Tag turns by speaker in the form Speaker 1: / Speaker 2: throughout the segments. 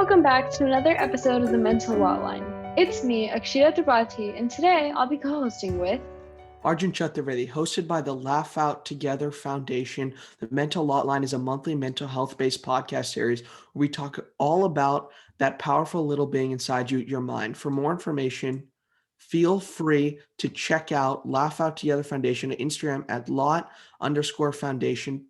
Speaker 1: Welcome back to another episode of the Mental Hotline. It's me, Akshita Tripathi, and today I'll be co-hosting with
Speaker 2: Arjun Chaturvedi, hosted by the Laugh Out Together Foundation. The Mental Hotline is a monthly mental health-based podcast series where we talk all about that powerful little being inside you, your mind. For more information, feel free to check out Laugh Out Together Foundation on Instagram at lot_foundation.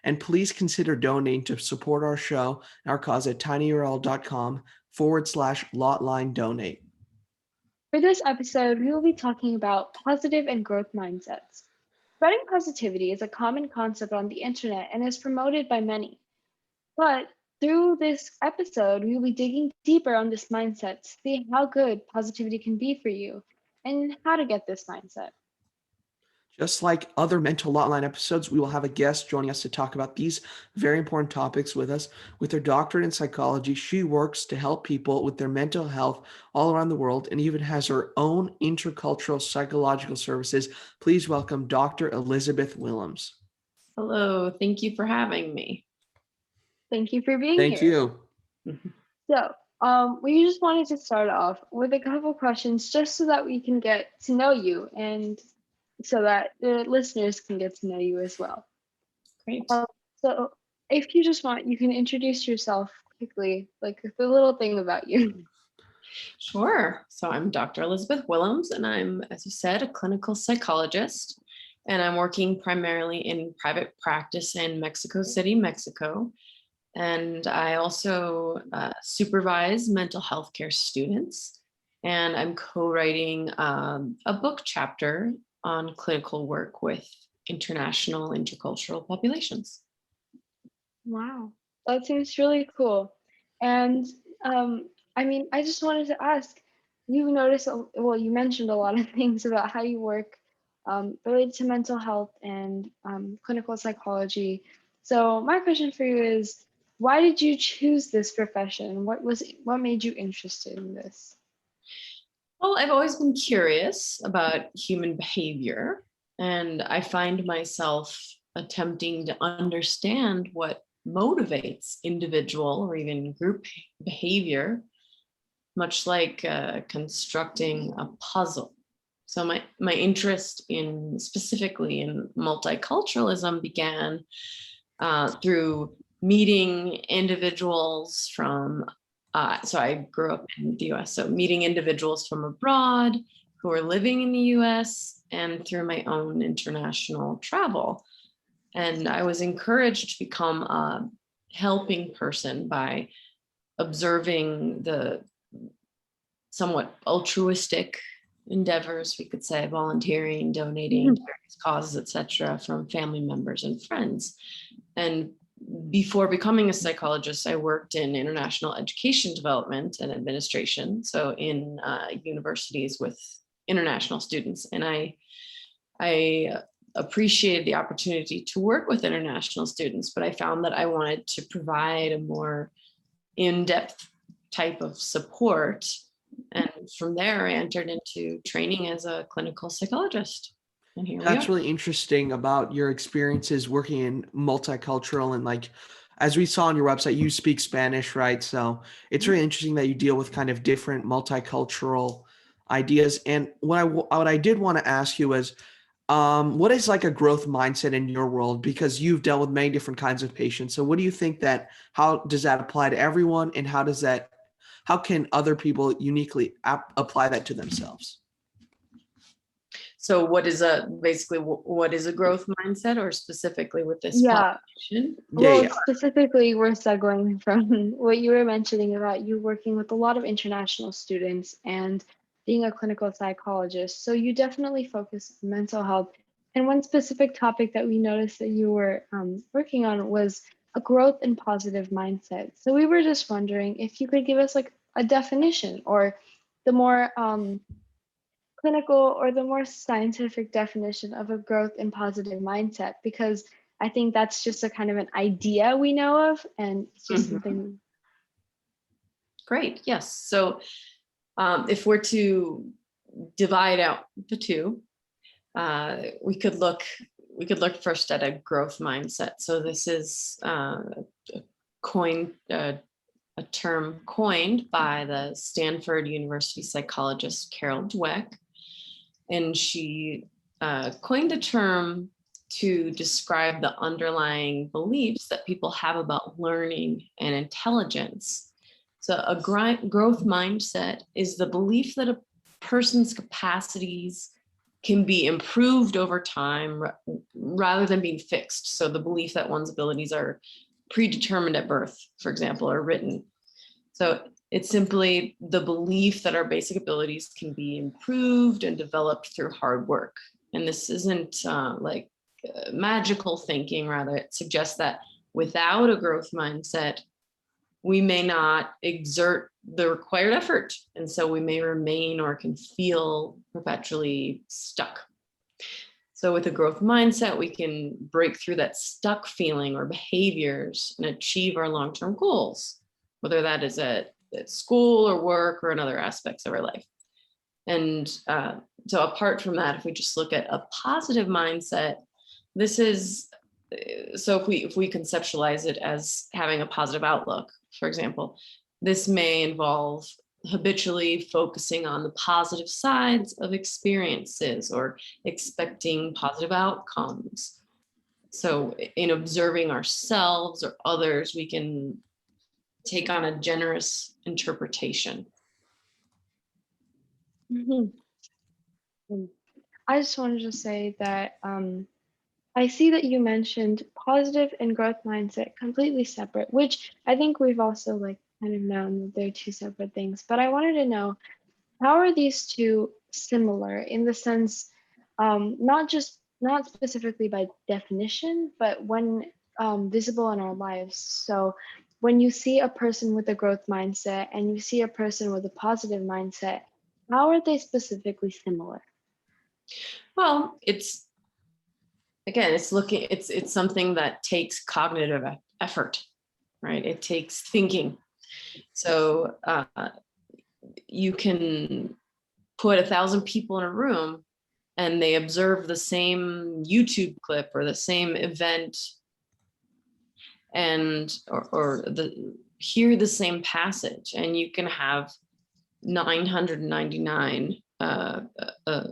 Speaker 2: And please consider donating to support our show and our cause at tinyurl.com/lotline donate.
Speaker 1: For this episode, we will be talking about positive and growth mindsets. Spreading positivity is a common concept on the internet and is promoted by many. But through this episode, we will be digging deeper on this mindset to see how good positivity can be for you and how to get this mindset.
Speaker 2: Just like other Mental Hotline episodes, we will have a guest joining us to talk about these very important topics with us. With her doctorate in psychology, she works to help people with their mental health all around the world and even has her own intercultural psychological services. Please welcome Dr. Elizabeth Willems.
Speaker 3: Hello, thank you for having me.
Speaker 1: Thank you for being
Speaker 2: Thank
Speaker 1: here.
Speaker 2: you.
Speaker 1: So, we just wanted to start off with a couple questions just so that we can get to know you and so that the listeners can get to know you as well.
Speaker 3: Great.
Speaker 1: So if you just want, you can introduce yourself quickly, like the little thing about you.
Speaker 3: Sure. So I'm Dr. Elizabeth Willems, and I'm, as you said, a clinical psychologist, and I'm working primarily in private practice in Mexico City, Mexico. And I also supervise mental health care students, and I'm co-writing a book chapter on clinical work with international intercultural populations.
Speaker 1: Wow, that seems really cool. And I just wanted to ask, you noticed, well, you mentioned a lot of things about how you work related to mental health and clinical psychology. So my question for you is, why did you choose this profession? What made you interested in this?
Speaker 3: Well, I've always been curious about human behavior, and I find myself attempting to understand what motivates individual or even group behavior, much like constructing a puzzle. So my interest in specifically in multiculturalism began through meeting individuals from so I grew up in the US, so meeting individuals from abroad who are living in the US and through my own international travel. And I was encouraged to become a helping person by observing the somewhat altruistic endeavors, we could say, volunteering, donating to various causes, etc., from family members and friends. And before becoming a psychologist, I worked in international education development and administration, so in universities with international students. And I appreciated the opportunity to work with international students, but I found that I wanted to provide a more in-depth type of support. And from there, I entered into training as a clinical psychologist. And here
Speaker 2: That's
Speaker 3: we are.
Speaker 2: really interesting about your experiences working in multicultural and like, as we saw on your website, you speak Spanish, right? So it's really interesting that you deal with kind of different multicultural ideas. And what I did want to ask you is, what is like a growth mindset in your world? Because you've dealt with many different kinds of patients. So what do you think how does that apply to everyone? And how can other people uniquely apply that to themselves?
Speaker 3: So what is a growth mindset, or specifically with this
Speaker 1: Yeah.
Speaker 3: population?
Speaker 1: Well, specifically, we're segueing from what you were mentioning about you working with a lot of international students and being a clinical psychologist. So you definitely focus on mental health. And one specific topic that we noticed that you were working on was a growth and positive mindset. So we were just wondering if you could give us like a definition or the more clinical or the more scientific definition of a growth and positive mindset, because I think that's just a kind of an idea we know of, and it's just something.
Speaker 3: Great. Yes. So if we're to divide out the two, we could look first at a growth mindset. So this is a a term coined by the Stanford University psychologist Carol Dweck. And she coined a term to describe the underlying beliefs that people have about learning and intelligence. So a growth mindset is the belief that a person's capacities can be improved over time rather than being fixed. So the belief that one's abilities are predetermined at birth, for example, or written. So it's simply the belief that our basic abilities can be improved and developed through hard work. And this isn't magical thinking, rather it suggests that without a growth mindset, we may not exert the required effort. And so we may remain or can feel perpetually stuck. So with a growth mindset, we can break through that stuck feeling or behaviors and achieve our long-term goals, whether that is at school or work or in other aspects of our life. And so apart from that, if we just look at a positive mindset, this is, so if we conceptualize it as having a positive outlook, for example, this may involve habitually focusing on the positive sides of experiences or expecting positive outcomes. So in observing ourselves or others, we can take on a generous interpretation.
Speaker 1: Mhm. I just wanted to say that I see that you mentioned positive and growth mindset completely separate, which I think we've also like kind of known that they're two separate things. But I wanted to know, how are these two similar in the sense, not specifically by definition, but when visible in our lives. So when you see a person with a growth mindset and you see a person with a positive mindset, how are they specifically similar?
Speaker 3: Well, it's something that takes cognitive effort, right? It takes thinking. So you can put 1,000 people in a room and they observe the same YouTube clip or the same event and or hear the same passage, and you can have 999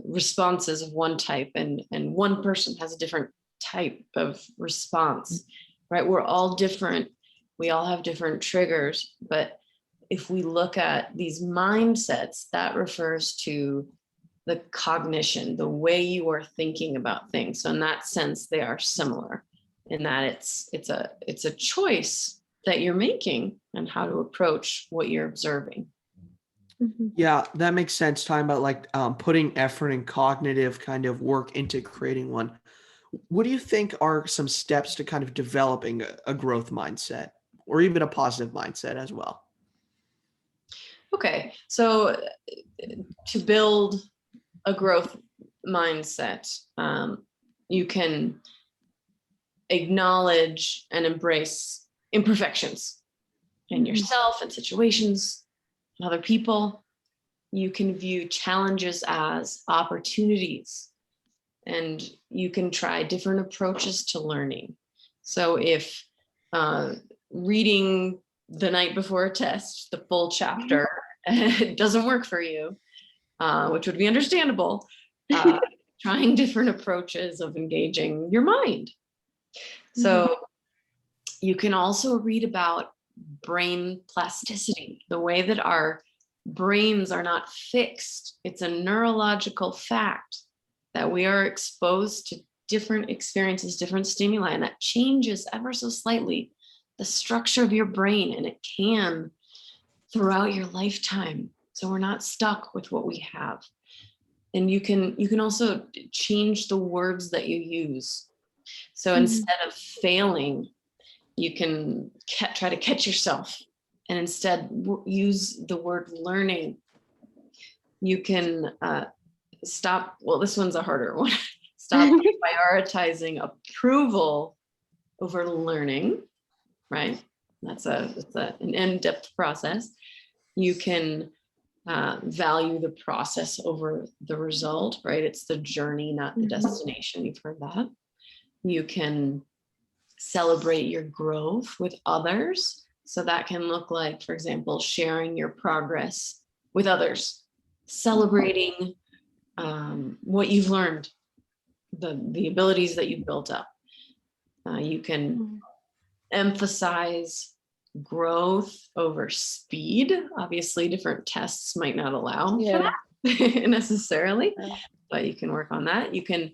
Speaker 3: responses of one type, and one person has a different type of response, right? We're all different. We all have different triggers, but if we look at these mindsets, that refers to the cognition, the way you are thinking about things. So in that sense, they are similar in that it's a choice that you're making and how to approach what you're observing.
Speaker 1: Mm-hmm.
Speaker 2: Yeah, that makes sense. Talking about like putting effort and cognitive kind of work into creating one. What do you think are some steps to kind of developing a growth mindset or even a positive mindset as well?
Speaker 3: Okay, so to build a growth mindset, you can acknowledge and embrace imperfections in yourself and situations and other people. You can view challenges as opportunities, and you can try different approaches to learning. So if reading the night before a test, the full chapter, doesn't work for you, which would be understandable, trying different approaches of engaging your mind. So you can also read about brain plasticity, the way that our brains are not fixed. It's a neurological fact that we are exposed to different experiences, different stimuli, and that changes ever so slightly the structure of your brain, and it can throughout your lifetime. So we're not stuck with what we have. And you can also change the words that you use. So instead of failing, you can try to catch yourself and instead use the word learning. You can stop, well, this one's a harder one. Stop prioritizing approval over learning, right? That's an in-depth process. You can value the process over the result, right? It's the journey, not the destination. You've heard that. You can celebrate your growth with others. So that can look like, for example, sharing your progress with others, celebrating what you've learned, the abilities that you've built up. You can emphasize growth over speed. Obviously, different tests might not allow for
Speaker 1: Yeah.
Speaker 3: that necessarily,
Speaker 1: Yeah.
Speaker 3: but you can work on that. You can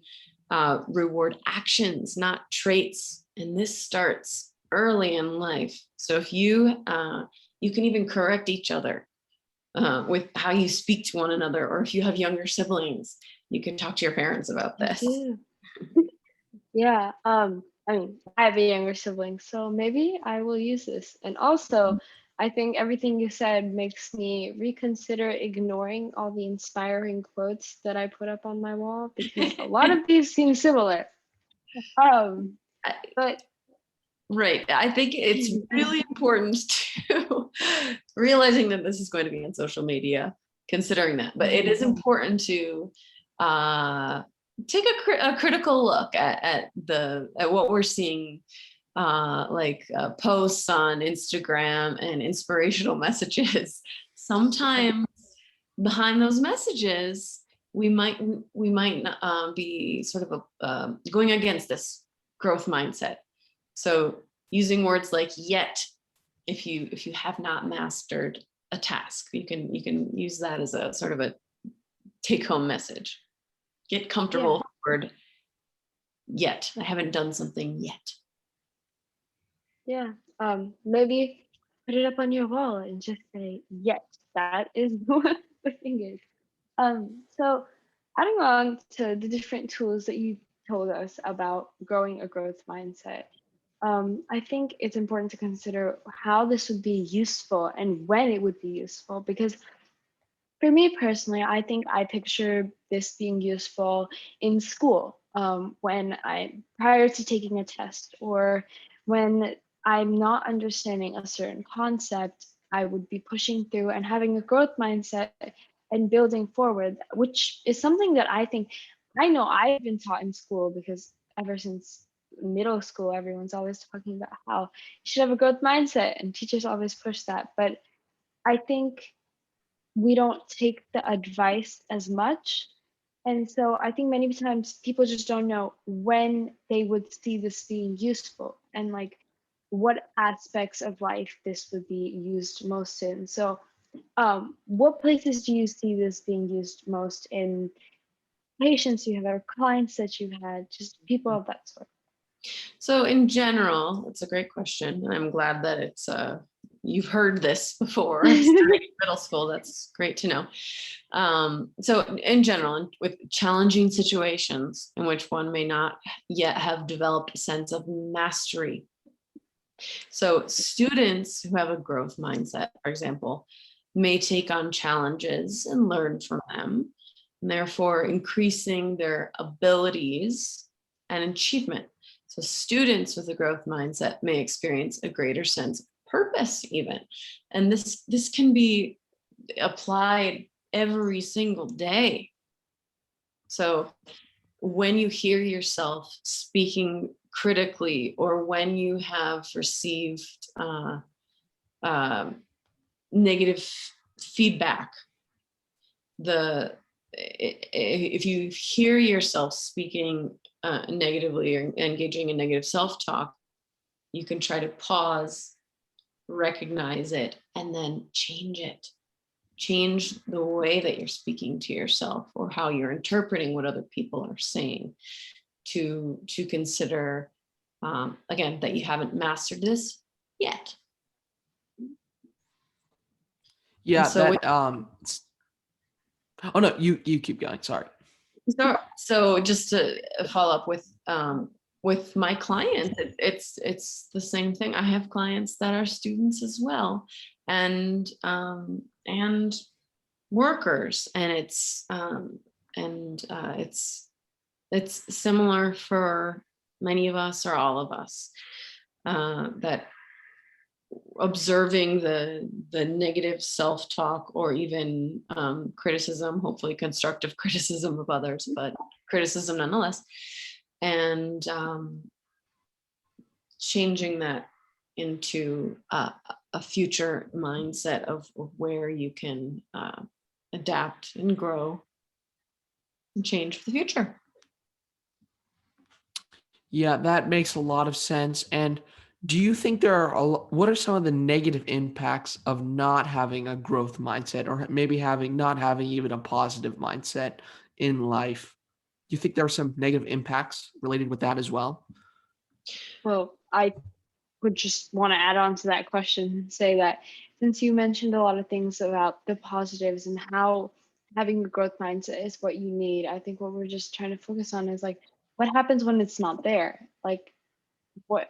Speaker 3: reward actions, not traits. And this starts early in life. So if you can even correct each other with how you speak to one another, or if you have younger siblings, you can talk to your parents about
Speaker 1: I
Speaker 3: this.
Speaker 1: do. Yeah. I mean, I have a younger sibling, so maybe I will use this. And also, I think everything you said makes me reconsider ignoring all the inspiring quotes that I put up on my wall, because a lot of these seem similar. But
Speaker 3: Right. I think it's really important to realizing that this is going to be on social media, considering that, but it is important to take a critical look at what we're seeing, posts on Instagram and inspirational messages. Sometimes behind those messages, we might be sort of going against this growth mindset. So using words like "yet," if you have not mastered a task, you can use that as a sort of a take-home message. Get comfortable with the word "yet." I haven't done something yet.
Speaker 1: yeah, maybe put it up on your wall and just say, "Yes, that is what the thing is." So adding on to the different tools that you told us about growing a growth mindset, I think it's important to consider how this would be useful and when it would be useful. Because for me personally, I think I picture this being useful in school, when prior to taking a test, or when I'm not understanding a certain concept, I would be pushing through and having a growth mindset and building forward, which is something that I think I know I've been taught in school, because ever since middle school, everyone's always talking about how you should have a growth mindset, and teachers always push that. But I think we don't take the advice as much. And so I think many times people just don't know when they would see this being useful, and like what aspects of life this would be used most in. So what places do you see this being used most in? Patients you have, or clients that you've had, just people of that sort?
Speaker 3: So in general, it's a great question, and I'm glad that it's you've heard this before starting in middle school. That's great to know. So in general, with challenging situations in which one may not yet have developed a sense of mastery. So students who have a growth mindset, for example, may take on challenges and learn from them, and therefore increasing their abilities and achievement. So students with a growth mindset may experience a greater sense of purpose even. And this can be applied every single day. So when you hear yourself speaking critically, or when you have received negative feedback, if you hear yourself speaking negatively or engaging in negative self-talk, you can try to pause, recognize it, and then change it. Change the way that you're speaking to yourself, or how you're interpreting what other people are saying, to consider again that you haven't mastered this yet.
Speaker 2: Yeah,
Speaker 3: And so
Speaker 2: oh no, you keep going. Sorry.
Speaker 3: So just to follow up with my clients, it's the same thing. I have clients that are students as well, and workers, and it's similar for many of us, or all of us, that observing the negative self-talk, or even criticism, hopefully constructive criticism of others, but criticism nonetheless, and changing that into a future mindset of where you can adapt and grow and change for the future.
Speaker 2: Yeah, that makes a lot of sense. And do you think there are what are some of the negative impacts of not having a growth mindset, or maybe not having even a positive mindset in life? Do you think there are some negative impacts related with that as well?
Speaker 1: Well, I would just want to add on to that question and say that since you mentioned a lot of things about the positives and how having a growth mindset is what you need, I think what we're just trying to focus on is like what happens when it's not there? Like what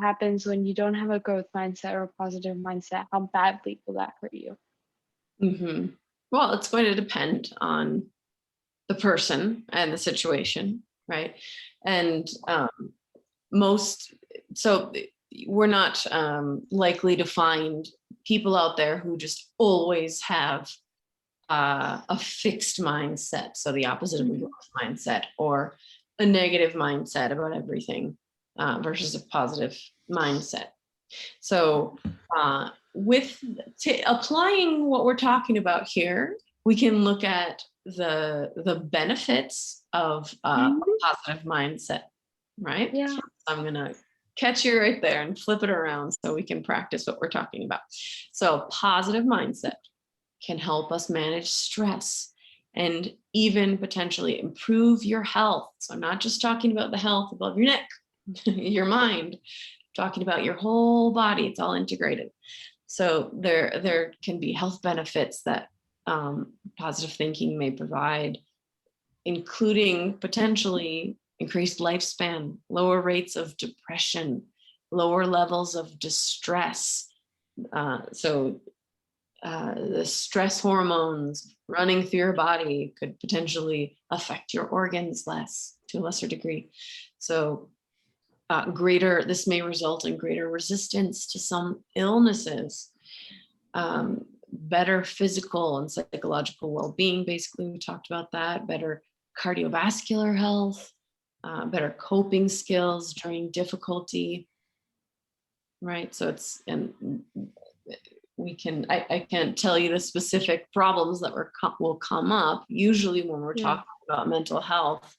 Speaker 1: happens when you don't have a growth mindset or a positive mindset? How badly will that hurt you?
Speaker 3: Hmm. Well, it's going to depend on the person and the situation, right? And most, so we're not likely to find people out there who just always have a fixed mindset. So the opposite of a growth mindset, or a negative mindset about everything versus a positive mindset. So with applying what we're talking about here, we can look at the benefits of a positive mindset, right?
Speaker 1: Yeah.
Speaker 3: I'm gonna catch you right there and flip it around so we can practice what we're talking about. So positive mindset can help us manage stress and even potentially improve your health. So I'm not just talking about the health above your neck, your mind, talking about your whole body. It's all integrated. So there can be health benefits that positive thinking may provide, including potentially increased lifespan, lower rates of depression, lower levels of distress. The stress hormones running through your body could potentially affect your organs less, to a lesser degree. So this may result in greater resistance to some illnesses, better physical and psychological well-being. Basically, we talked about that, better cardiovascular health, better coping skills during difficulty, right? So I can't tell you the specific problems that will come up. Usually when we're talking about mental health,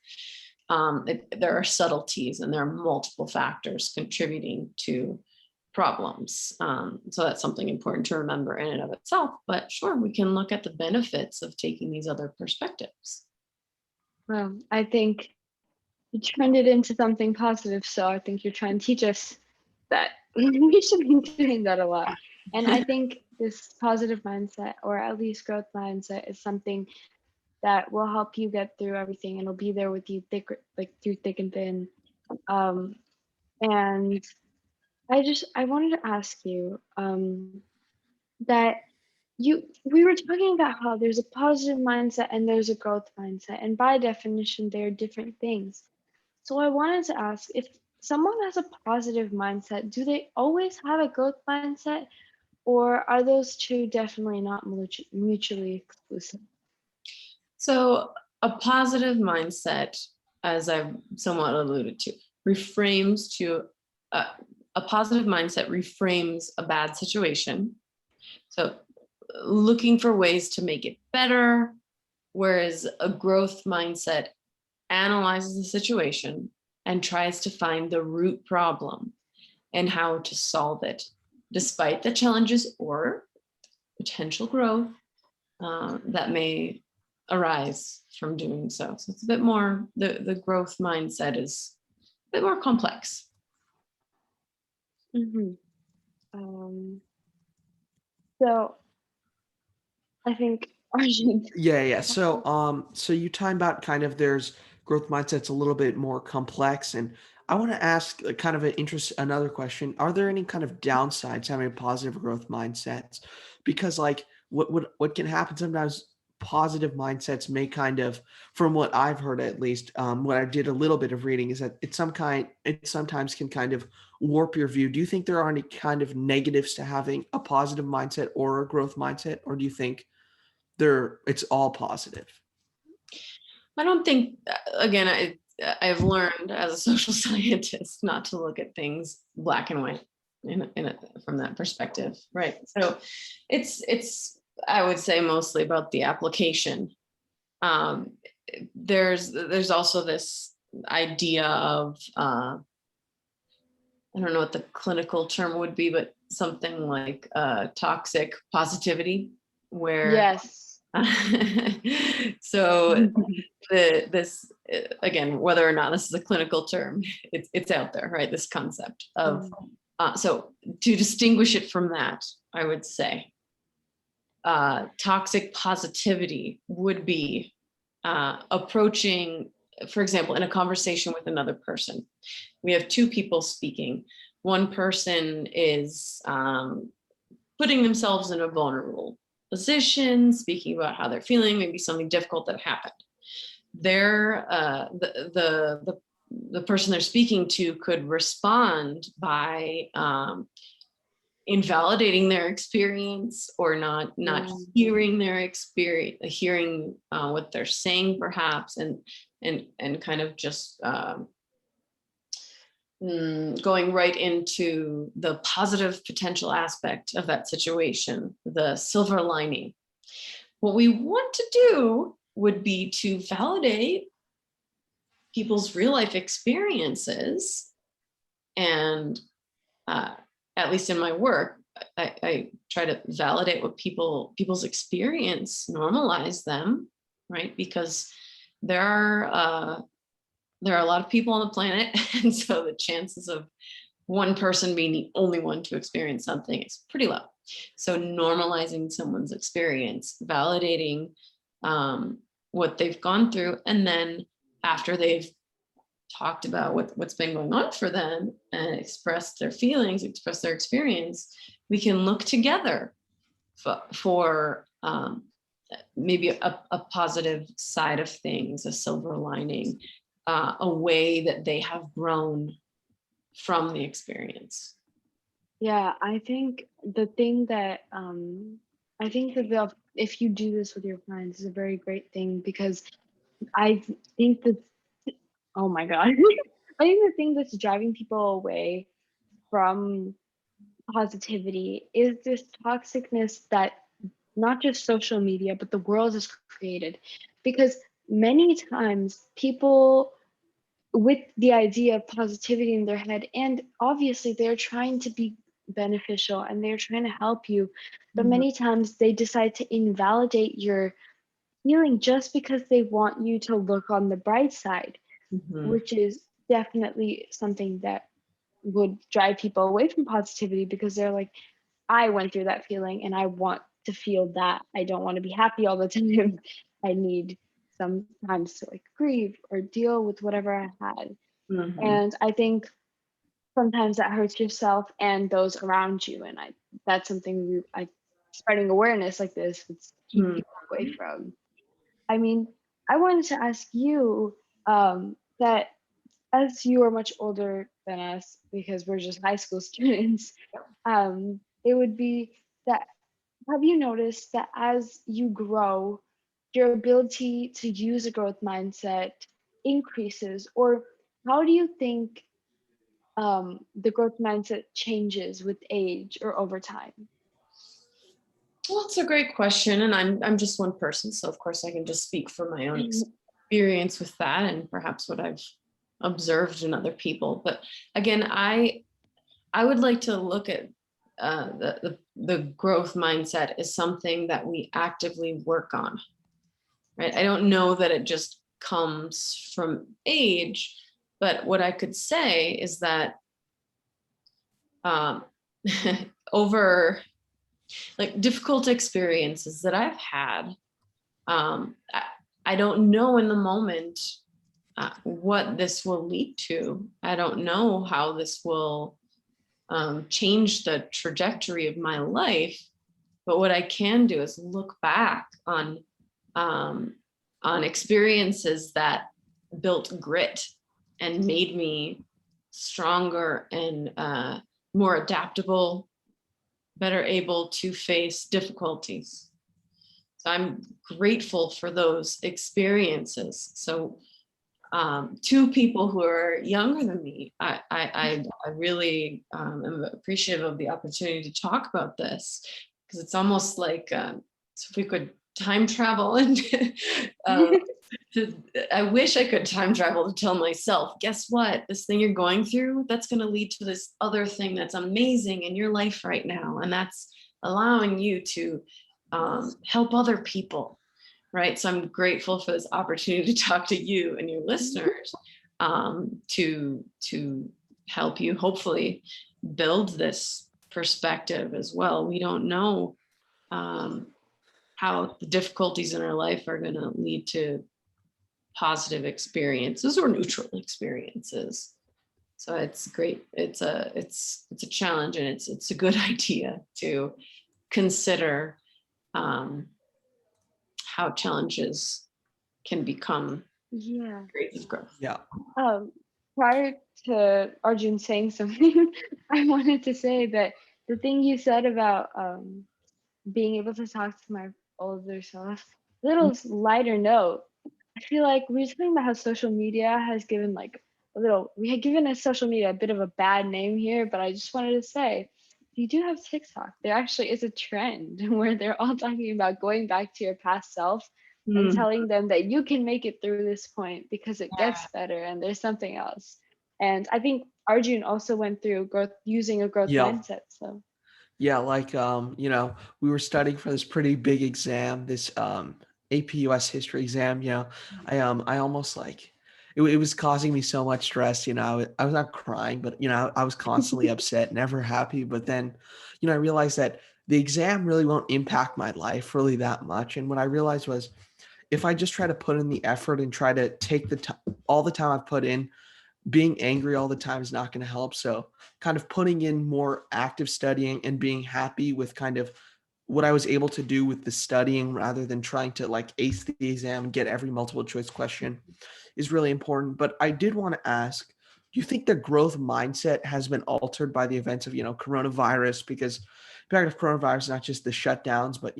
Speaker 3: there are subtleties and there are multiple factors contributing to problems. So that's something important to remember in and of itself. But sure, we can look at the benefits of taking these other perspectives.
Speaker 1: Well, I think you turned it into something positive. So I think you're trying to teach us that we should be doing that a lot. And I think this positive mindset, or at least growth mindset, is something that will help you get through everything and will be there with you through thick and thin. And I wanted to ask you that we were talking about how there's a positive mindset and there's a growth mindset, and by definition they're different things. So I wanted to ask, if someone has a positive mindset, do they always have a growth mindset, or are those two definitely not mutually exclusive?
Speaker 3: So a positive mindset, as I've somewhat alluded to, reframes to a positive mindset reframes a bad situation. So looking for ways to make it better, whereas a growth mindset analyzes the situation and tries to find the root problem and how to solve it, despite the challenges or potential growth that may arise from doing so. So it's a bit more, the growth mindset is a bit more complex.
Speaker 1: So I think Arjun.
Speaker 2: Yeah. So you time about kind of there's growth mindsets a little bit more complex, and I want to ask kind of another question. Are there any kind of downsides to having a positive growth mindsets? Because like what can happen sometimes, positive mindsets may kind of, from what I've heard at least, what I did a little bit of reading is that it sometimes can kind of warp your view. Do you think there are any kind of negatives to having a positive mindset or a growth mindset, or do you think it's all positive?
Speaker 3: I don't think, again, I've learned as a social scientist not to look at things black and white. from that perspective, right? So it's I would say mostly about the application. Um, there's also this idea of I don't know what the clinical term would be, but something like toxic positivity, where
Speaker 1: Yes.
Speaker 3: so this again, whether or not this is a clinical term, it's out there, right? This concept of so to distinguish it from that, I would say toxic positivity would be approaching, for example, in a conversation with another person. We have two people speaking. One person is putting themselves in a vulnerable position, speaking about how they're feeling, maybe something difficult that happened. They're the person they're speaking to could respond by invalidating their experience, or not hearing their experience, hearing what they're saying perhaps, and kind of just going right into the positive potential aspect of that situation, the silver lining. What we want to do would be to validate people's real life experiences. And at least in my work, I try to validate what people's experience, normalize them, right? Because there are a lot of people on the planet, and so the chances of one person being the only one to experience something is pretty low. So normalizing someone's experience, validating what they've gone through, and then after they've talked about what's been going on for them and expressed their feelings, expressed their experience, we can look together for maybe a positive side of things, a silver lining, a way that they have grown from the experience.
Speaker 1: Yeah, I think the thing that I think that if you do this with your clients is a very great thing, because I think that, oh my God, I think the thing that's driving people away from positivity is this toxicness that not just social media, but the world has created. Because many times people with the idea of positivity in their head, and obviously they're trying to be beneficial and they're trying to help you, but many times they decide to invalidate your feeling just because they want you to look on the bright side, which is definitely something that would drive people away from positivity, because they're like, I went through that feeling and I want to feel that. I don't want to be happy all the time. I need sometimes to like grieve or deal with whatever I had. And I think sometimes that hurts yourself and those around you. And that's something spreading awareness like this would keep people away from. I mean, I wanted to ask you that as you are much older than us, because we're just high school students, it would be that, have you noticed that as you grow, your ability to use a growth mindset increases? Or how do you think the growth mindset changes with age or over time?
Speaker 3: Well, it's a great question, and I'm just one person, so of course I can just speak from my own experience with that, and perhaps what I've observed in other people. But again, I would like to look at the growth mindset as something that we actively work on, right? I don't know that it just comes from age, but what I could say is that over like difficult experiences that I've had, I don't know in the moment what this will lead to. I don't know how this will change the trajectory of my life. But what I can do is look back on experiences that built grit and made me stronger and more adaptable, better able to face difficulties. So I'm grateful for those experiences. So two people who are younger than me. I really am appreciative of the opportunity to talk about this, because it's almost like so if we could time travel and I wish I could time travel to tell myself, guess what? This thing you're going through, that's going to lead to this other thing that's amazing in your life right now. And that's allowing you to help other people. Right. So I'm grateful for this opportunity to talk to you and your listeners to help you hopefully build this perspective as well. We don't know how the difficulties in our life are going to lead to positive experiences or neutral experiences. So it's great. It's a challenge, and it's a good idea to consider how challenges can become creative growth.
Speaker 2: Yeah.
Speaker 1: Prior to Arjun saying something, I wanted to say that the thing you said about being able to talk to my older self, little lighter note. I feel like we were talking about how social media has given we had given us social media a bit of a bad name here, but I just wanted to say, if you do have TikTok, there actually is a trend where they're all talking about going back to your past self and telling them that you can make it through this point because it gets better and there's something else. And I think Arjun also went through using a growth
Speaker 2: Yeah.
Speaker 1: mindset. So
Speaker 2: Yeah, like we were studying for this pretty big exam, this AP US history exam. I almost like it was causing me so much stress. I was not crying, but I was constantly upset, never happy. But then, I realized that the exam really won't impact my life really that much. And what I realized was, if I just try to put in the effort and try to take all the time I've put in, being angry all the time is not going to help. So kind of putting in more active studying and being happy with kind of what I was able to do with the studying rather than trying to like ace the exam and get every multiple choice question is really important. But I did want to ask, do you think the growth mindset has been altered by the events of, coronavirus? Because back of coronavirus is not just the shutdowns, but,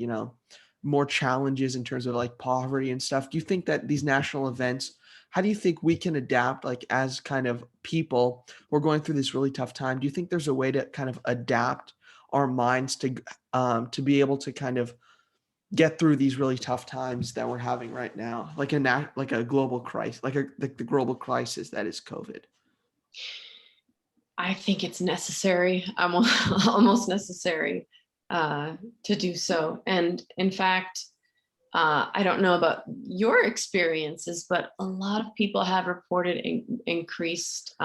Speaker 2: more challenges in terms of like poverty and stuff. Do you think that these national events, how do you think we can adapt, like as kind of people who are going through this really tough time? Do you think there's a way to kind of adapt our minds to be able to kind of get through these really tough times that we're having right now, like a global crisis, like the global crisis that is COVID?
Speaker 3: I think it's necessary, almost necessary to do so. And in fact, I don't know about your experiences, but a lot of people have reported increased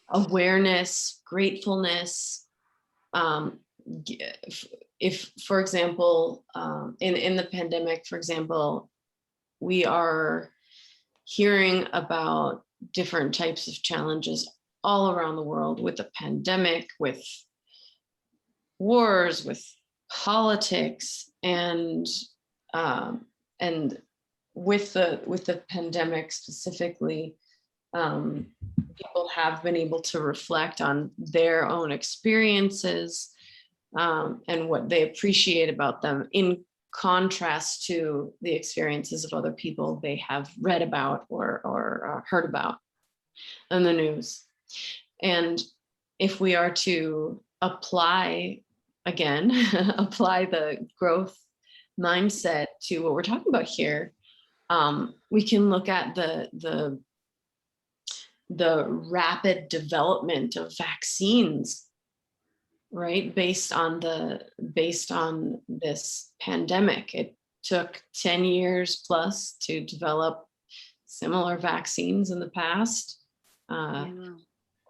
Speaker 3: awareness, gratefulness. If, for example, in the pandemic, for example, we are hearing about different types of challenges all around the world with the pandemic, with wars, with politics, and with the pandemic specifically, people have been able to reflect on their own experiences and what they appreciate about them, in contrast to the experiences of other people they have read about or heard about in the news. And if we are to apply the growth mindset to what we're talking about here, we can look at the rapid development of vaccines, right? Based on this pandemic. It took 10 years plus to develop similar vaccines in the past.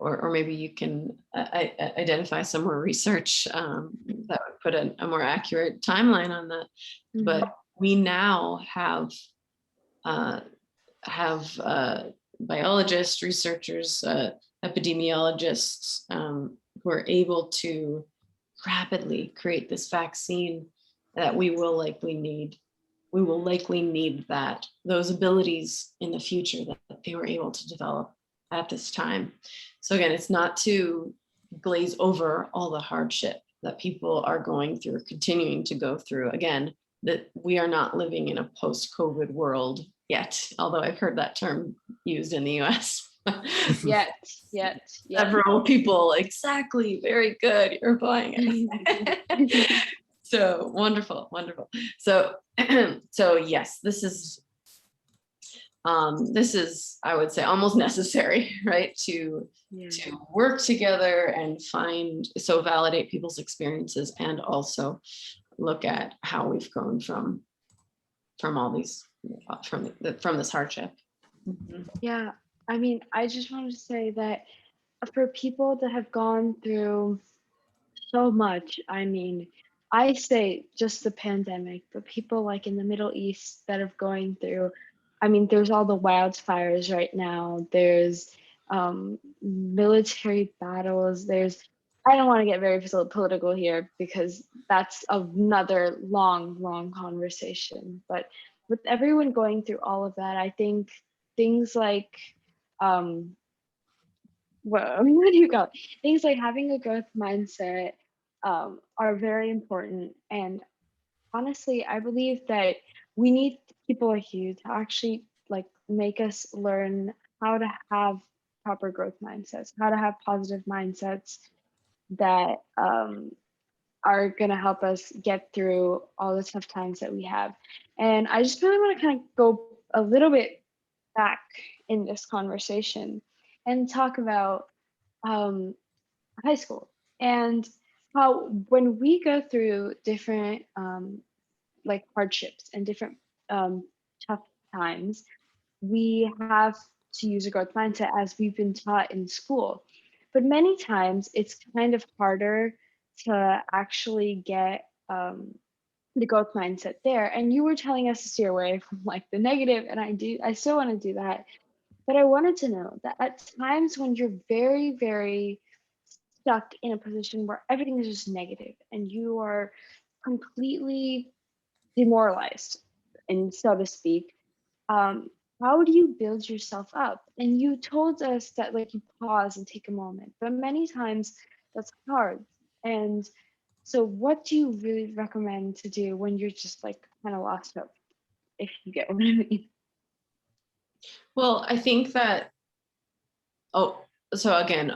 Speaker 3: Or maybe you can identify some more research that would put a more accurate timeline on that. Mm-hmm. But we now have biologists, researchers, epidemiologists who are able to rapidly create this vaccine that we will likely need. We will likely need those abilities in the future that they were able to develop at this time. So again, it's not to glaze over all the hardship that people are going through, continuing to go through. Again, that we are not living in a post-COVID world yet, although I've heard that term used in the US.
Speaker 1: Yet.
Speaker 3: Several people, exactly, very good, you're applying it. So wonderful. So, so yes, this is, I would say, almost necessary, right? To work together and validate people's experiences, and also look at how we've grown from all these, from this hardship.
Speaker 1: Yeah, I mean, I just wanted to say that for people that have gone through so much, I mean, I say just the pandemic, but people like in the Middle East that are going through, I mean, there's all the wildfires right now, there's military battles, I don't want to get very political here because that's another long conversation. But with everyone going through all of that, I think things like, what do you call it? Things like having a growth mindset are very important. And honestly, I believe that we need people like you to actually like make us learn how to have proper growth mindsets, how to have positive mindsets that are going to help us get through all the tough times that we have. And I just really want to kind of go a little bit back in this conversation and talk about high school and how when we go through different like hardships and different tough times, we have to use a growth mindset as we've been taught in school. But many times it's kind of harder to actually get the growth mindset there. And you were telling us to steer away from like the negative, and I still want to do that. But I wanted to know that at times when you're very stuck in a position where everything is just negative and you are completely demoralized, and so to speak, um, how do you build yourself up? And you told us that like you pause and take a moment, but many times that's hard. And so what do you really recommend to do when you're just like kind of lost hope, if you get what I mean?
Speaker 3: Well, I think that, so again,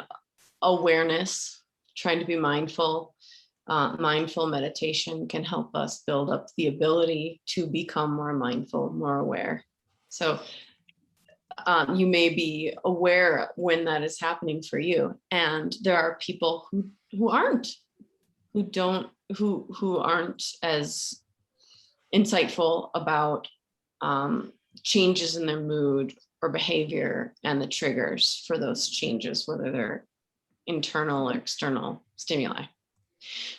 Speaker 3: awareness, trying to be mindful, mindful meditation can help us build up the ability to become more mindful, more aware. So you may be aware when that is happening for you, and there are people who aren't as insightful about changes in their mood or behavior and the triggers for those changes, whether they're internal or external stimuli.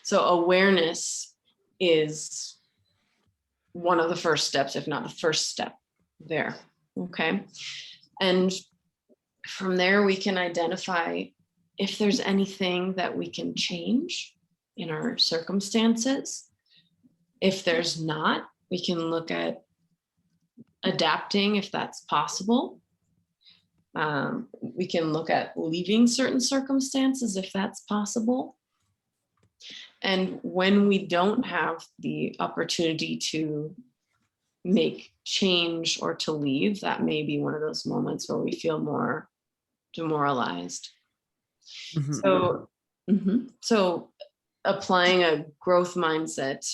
Speaker 3: So awareness is one of the first steps, if not the first step there. Okay. And from there, we can identify if there's anything that we can change in our circumstances. If there's not, we can look at adapting if that's possible. We can look at leaving certain circumstances if that's possible. And when we don't have the opportunity to make change or to leave, that may be one of those moments where we feel more demoralized. So, so applying a growth mindset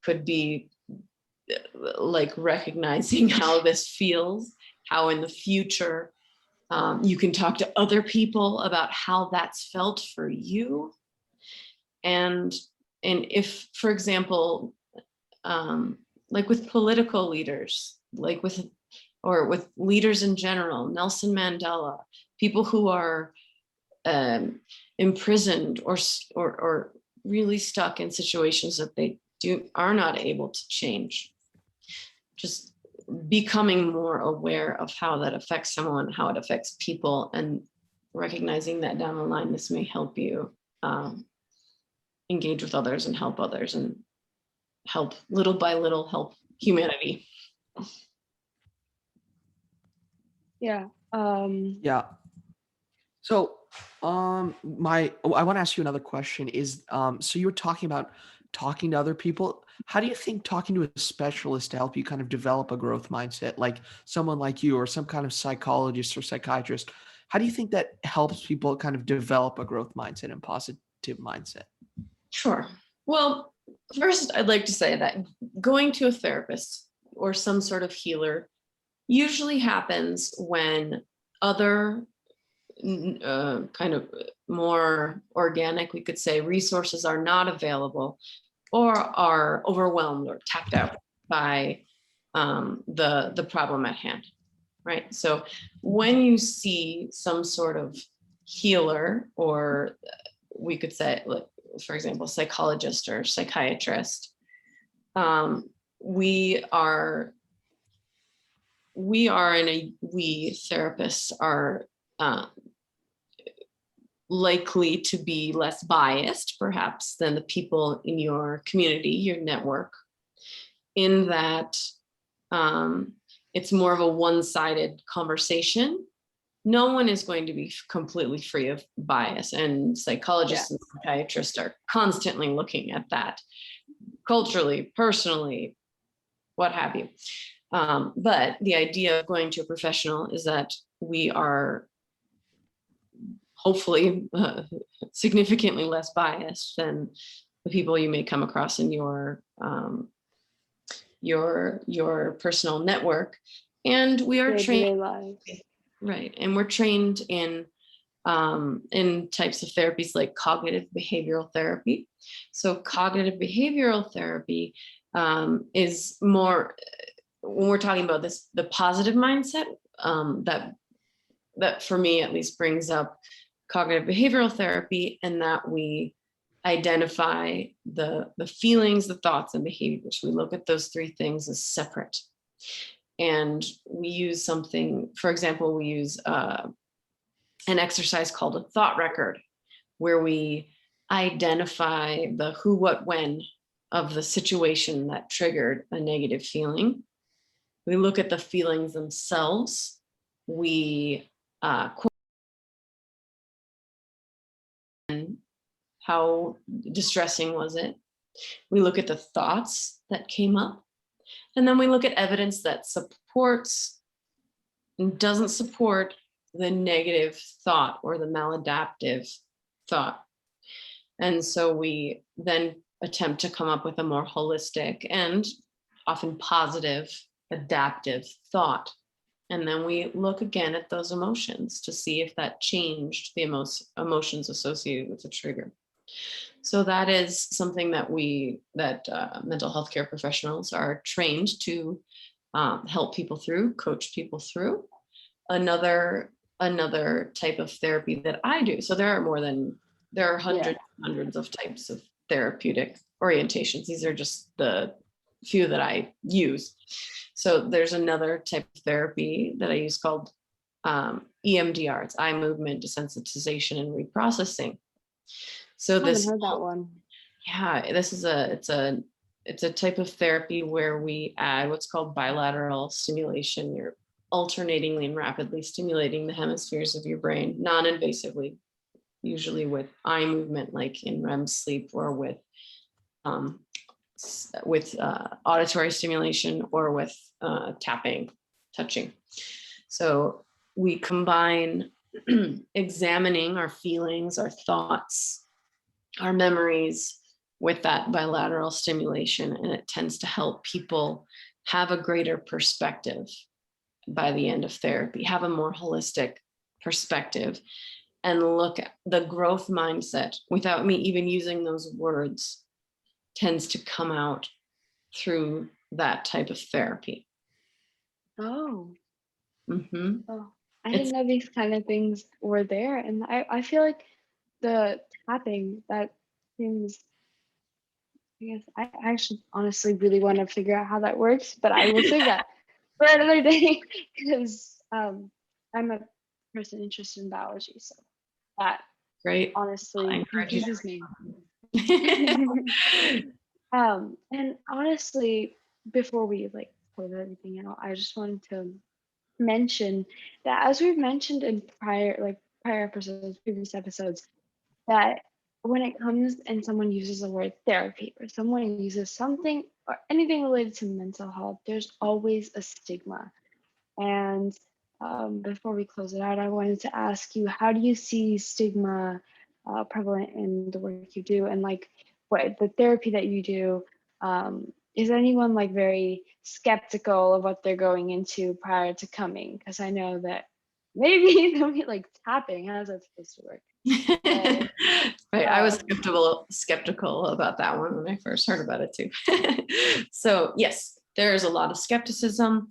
Speaker 3: could be like recognizing how this feels, how in the future you can talk to other people about how that's felt for you. And if, for example, like with political leaders, like with leaders in general, Nelson Mandela, people who are imprisoned or really stuck in situations that they are not able to change. Just becoming more aware of how that affects someone, how it affects people, and recognizing that down the line, this may help you engage with others and help little by little help humanity.
Speaker 1: Yeah.
Speaker 2: Yeah. So I want to ask you another question is so you were talking about talking to other people. how do you think talking to a specialist to help you kind of develop a growth mindset, like someone like you or some kind of psychologist or psychiatrist, how do you think that helps people kind of develop a growth mindset and positive mindset?
Speaker 3: Sure. Well, first, I'd like to say that going to a therapist or some sort of healer usually happens when other kind of more organic, we could say, resources are not available or are overwhelmed or tapped out by the problem at hand, right? So when you see some sort of healer, or we could say, like, for example, psychologist or psychiatrist, we are we therapists are uh, likely to be less biased perhaps than the people in your community, your network, in that it's more of a one-sided conversation. No one is going to be completely free of bias, and psychologists and psychiatrists are constantly looking at that culturally, personally, what have you. But the idea of going to a professional is that we are hopefully significantly less biased than the people you may come across in your personal network. And we are trained, right? And we're trained in types of therapies like cognitive behavioral therapy. So cognitive behavioral therapy is more, when we're talking about this, the positive mindset, that for me at least brings up cognitive behavioral therapy, and that we identify the feelings, the thoughts, and behaviors. We look at those three things as separate. And we use something, for example, we use an exercise called a thought record, where we identify the who, what, when of the situation that triggered a negative feeling. We look at the feelings themselves. We how distressing was it? We look at the thoughts that came up, and then we look at evidence that supports and doesn't support the negative thought or the maladaptive thought. And so we then attempt to come up with a more holistic and often positive adaptive thought. And then we look again at those emotions to see if that changed the emotions associated with the trigger. So that is something that mental health care professionals are trained to help people through, coach people through. Another type of therapy that I do. So there are hundreds of types of therapeutic orientations. These are just the few that I use. So there's another type of therapy that I use called EMDR. It's eye movement desensitization and reprocessing. So
Speaker 1: I haven't heard that one.
Speaker 3: Yeah, this is it's a type of therapy where we add what's called bilateral stimulation. You're alternatingly and rapidly stimulating the hemispheres of your brain non-invasively, usually with eye movement, like in REM sleep, or with auditory stimulation, or with tapping, touching. So we combine examining our feelings, our thoughts, our memories with that bilateral stimulation, and it tends to help people have a greater perspective by the end of therapy, have a more holistic perspective, and look at the growth mindset without me even using those words tends to come out through that type of therapy.
Speaker 1: Oh.
Speaker 3: Mm-hmm.
Speaker 1: Oh, I didn't know these kind of things were there. And I feel like the tapping, that seems, I guess I actually honestly really want to figure out how that works, but I will save that for another day because I'm a person interested in biology. So that
Speaker 3: Great.
Speaker 1: honestly confuses me.
Speaker 3: me.
Speaker 1: And honestly, before we like close everything out, I just wanted to mention that, as we've mentioned in prior episodes, previous episodes, that when it comes and someone uses the word therapy or someone uses something or anything related to mental health, there's always a stigma. And before we close it out, I wanted to ask you, how do you see stigma prevalent in the work you do, and like what the therapy that you do? Is anyone like very skeptical of what they're going into prior to coming? Because I know that maybe they'll be like tapping. How's that supposed to work? But,
Speaker 3: Right. I was
Speaker 1: um,
Speaker 3: skeptical about that one when I first heard about it too. So yes, there's a lot of skepticism.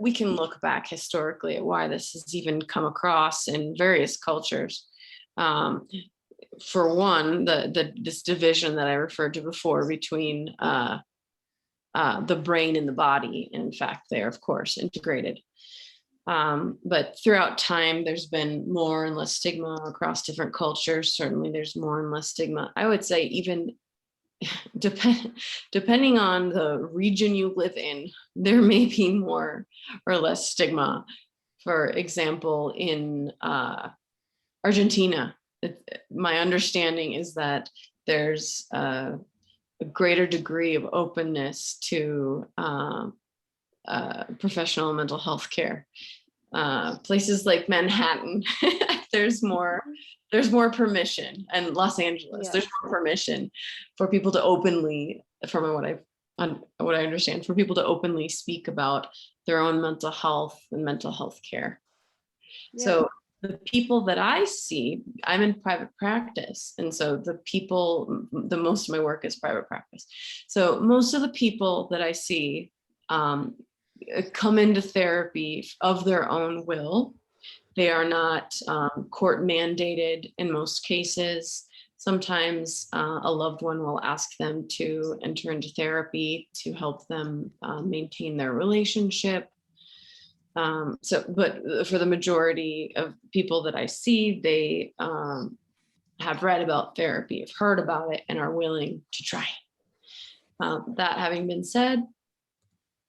Speaker 3: We can look back historically at why this has even come across in various cultures. For one, this division that I referred to before between the brain and the body. In fact, they're of course integrated. But throughout time, there's been more and less stigma across different cultures. Certainly, there's more and less stigma. I would say even depending on the region you live in, there may be more or less stigma. For example, in Argentina, my understanding is that there's a greater degree of openness to professional mental health care. Places like Manhattan, there's more permission, and Los Angeles,
Speaker 1: yeah,
Speaker 3: there's more permission for people to openly, from what I understand, for people to openly speak about their own mental health and mental health care.
Speaker 1: yeah,
Speaker 3: So the people that I see, I'm in private practice. And so the most of my work is private practice. So most of the people that I see come into therapy of their own will. They are not court mandated in most cases. Sometimes a loved one will ask them to enter into therapy to help them maintain their relationship. But for the majority of people that I see, they have read about therapy, have heard about it, and are willing to try. That having been said,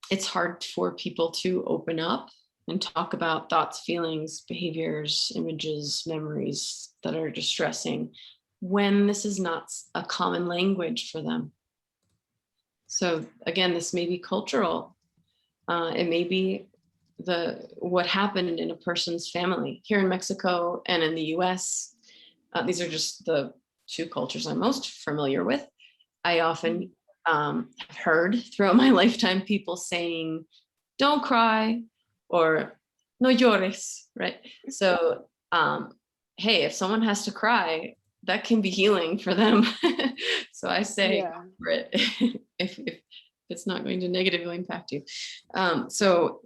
Speaker 3: it's hard for people to open up and talk about thoughts, feelings, behaviors, images, memories that are distressing when this is not a common language for them. So again, this may be cultural. It may be what happened in a person's family. Here in Mexico and in the US, these are just the two cultures I'm most familiar with. I often have heard throughout my lifetime people saying, don't cry, or no llores, right? So, hey, if someone has to cry, that can be healing for them. So I say,
Speaker 1: yeah,
Speaker 3: go for it if it's not going to negatively impact you. So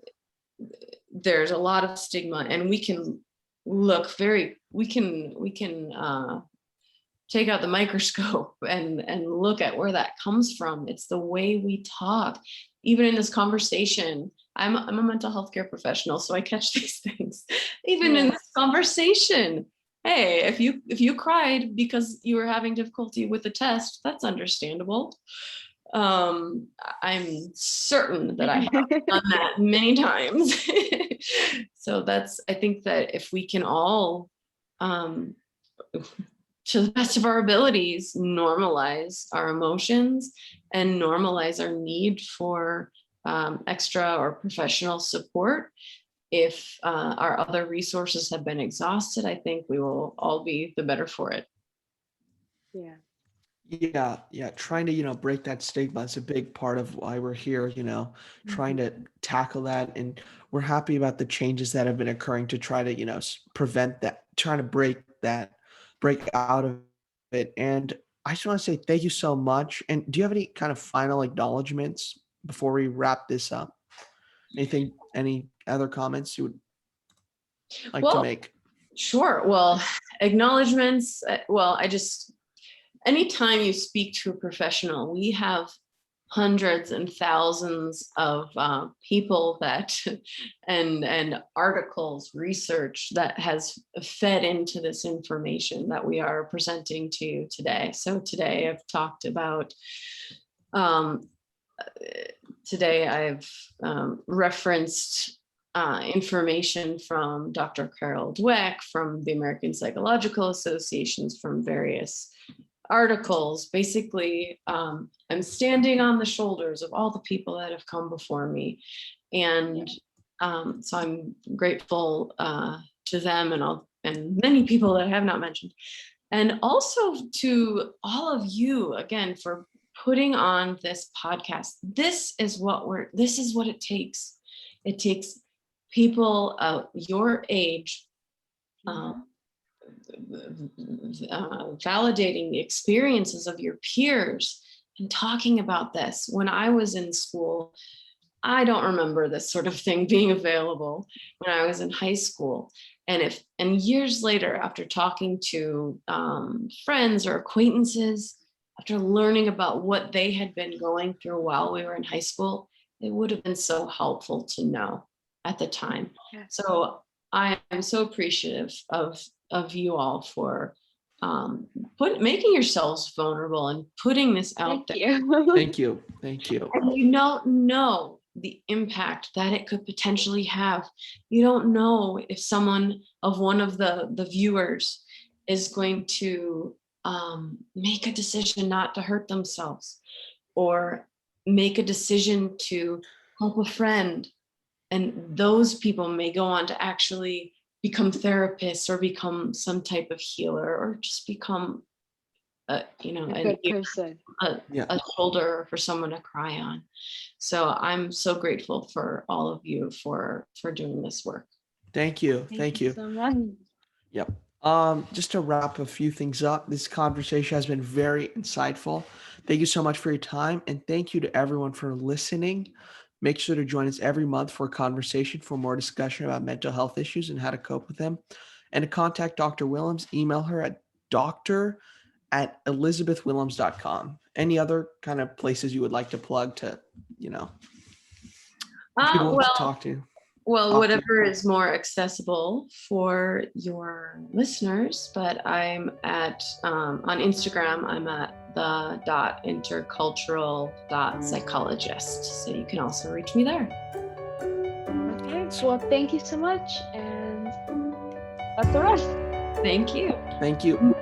Speaker 3: there's a lot of stigma, and we can take out the microscope and look at where that comes from. It's the way we talk. Even in this conversation, I'm a mental health care professional, so I catch these things. Even in this conversation, hey, if you cried because you were having difficulty with the test, that's understandable. I'm certain that I have done that many times. So I think that if we can all, to the best of our abilities, normalize our emotions and normalize our need for extra or professional support. If our other resources have been exhausted, I think we will all be the better for it.
Speaker 1: yeah.
Speaker 2: Yeah, trying to, break that stigma is a big part of why we're here, trying to tackle that. And we're happy about the changes that have been occurring to try to, prevent that, trying to break out of it. And I just want to say thank you so much. And do you have any kind of final acknowledgements before we wrap this up? Any other comments you would like to
Speaker 3: Well,
Speaker 2: make?
Speaker 3: sure. Well, acknowledgements. Anytime you speak to a professional, we have hundreds and thousands of people and articles, research that has fed into this information that we are presenting to you today. So today I've talked about, today I've referenced information from Dr. Carol Dweck, from the American Psychological Associations, from various articles. Basically, I'm standing on the shoulders of all the people that have come before me. And so I'm grateful to them and many people that I have not mentioned. And also to all of you, again, for putting on this podcast. This is what it takes. It takes people your age validating the experiences of your peers and talking about this. When I was in school, I don't remember this sort of thing being available when I was in high school. And years later, after talking to friends or acquaintances, after learning about what they had been going through while we were in high school, it would have been so helpful to know at the time.
Speaker 1: Yes.
Speaker 3: So I am so appreciative of you all for making yourselves vulnerable and putting this out
Speaker 1: Thank
Speaker 3: there.
Speaker 1: you.
Speaker 2: Thank you. Thank you.
Speaker 3: And you don't know the impact that it could potentially have. You don't know if one of the viewers is going to make a decision not to hurt themselves, or make a decision to help a friend. And those people may go on to actually become therapists, or become some type of healer, or just become
Speaker 1: A good person.
Speaker 3: a shoulder for someone to cry on. So I'm so grateful for all of you for doing this work.
Speaker 2: Thank you.
Speaker 1: Thank you so much.
Speaker 2: Yep. Just to wrap a few things up, this conversation has been very insightful. Thank you so much for your time, and thank you to everyone for listening. Make sure to join us every month for a conversation for more discussion about mental health issues and how to cope with them. And to contact Dr. Willems, email her at doctor@elizabethwillems.com. Any other kind of places you would like to plug to, people to talk to?
Speaker 3: Well, whatever is more accessible for your listeners, but I'm on Instagram, I'm at the.intercultural.psychologist. So you can also reach me there.
Speaker 1: Okay. Well, thank you so much, and that's the rest.
Speaker 3: Thank you.
Speaker 2: Thank you.